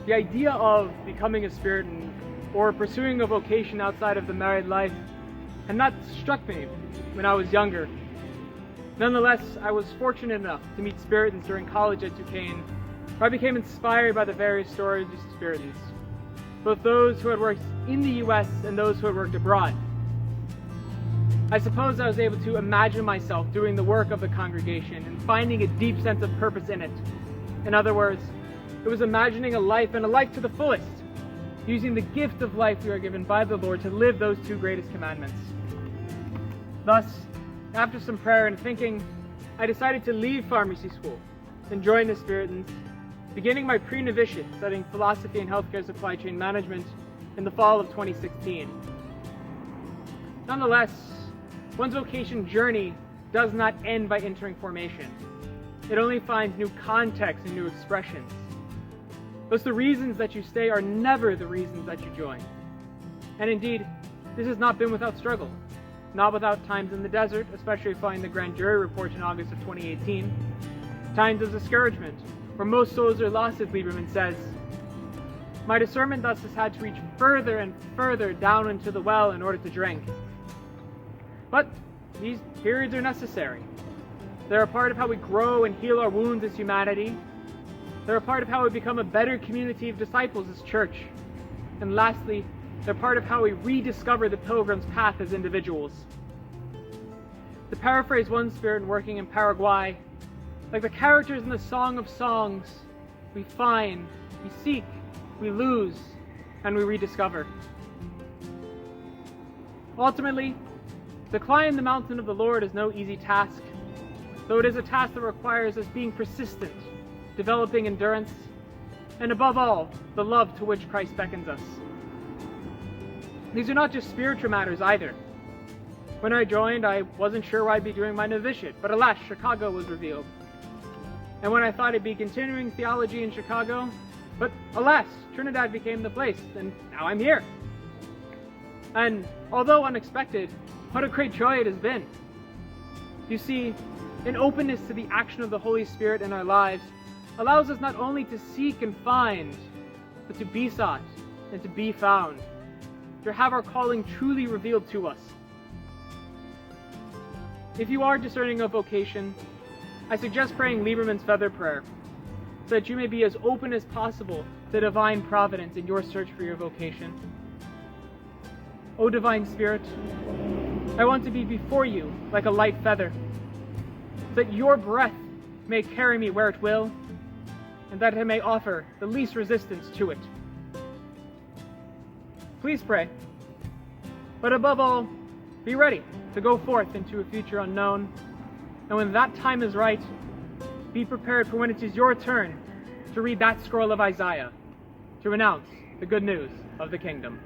The idea of becoming a Spiritan or pursuing a vocation outside of the married life had not struck me when I was younger. Nonetheless, I was fortunate enough to meet Spiritans during college at Duquesne, where I became inspired by the various stories of Spiritans, both those who had worked in the US and those who had worked abroad. I suppose I was able to imagine myself doing the work of the congregation and finding a deep sense of purpose in it. In other words, it was imagining a life and a life to the fullest, using the gift of life we are given by the Lord to live those two greatest commandments. Thus, after some prayer and thinking, I decided to leave pharmacy school and join the Spiritans, beginning my pre-novitiate studying philosophy and healthcare supply chain management in the fall of 2016. Nonetheless, one's vocation journey does not end by entering formation. It only finds new context and new expressions. Thus, the reasons that you stay are never the reasons that you join. And indeed, this has not been without struggle. Not without times in the desert, especially following the grand jury report in August of 2018. Times of discouragement, where most souls are lost, as Lieberman says. My discernment thus has had to reach further and further down into the well in order to drink. But these periods are necessary. They're a part of how we grow and heal our wounds as humanity. They're a part of how we become a better community of disciples as church. And lastly, they're part of how we rediscover the pilgrim's path as individuals. To paraphrase one Spiritan working in Paraguay, like the characters in the Song of Songs, we find, we seek, we lose, and we rediscover. Ultimately, to climb the mountain of the Lord is no easy task, though it is a task that requires us being persistent, developing endurance, and above all, the love to which Christ beckons us. These are not just spiritual matters either. When I joined, I wasn't sure where I'd be doing my novitiate, but alas, Chicago was revealed. And when I thought I'd be continuing theology in Chicago, but alas, Trinidad became the place, and now I'm here. And although unexpected, what a great joy it has been. You see, an openness to the action of the Holy Spirit in our lives allows us not only to seek and find, but to be sought and to be found, to have our calling truly revealed to us. If you are discerning of vocation, I suggest praying Lieberman's Feather Prayer, so that you may be as open as possible to divine providence in your search for your vocation. O Divine Spirit, I want to be before you like a light feather, so that your breath may carry me where it will, and that I may offer the least resistance to it. Please pray, but above all, be ready to go forth into a future unknown, and when that time is right, be prepared for when it is your turn to read that scroll of Isaiah, to announce the good news of the kingdom.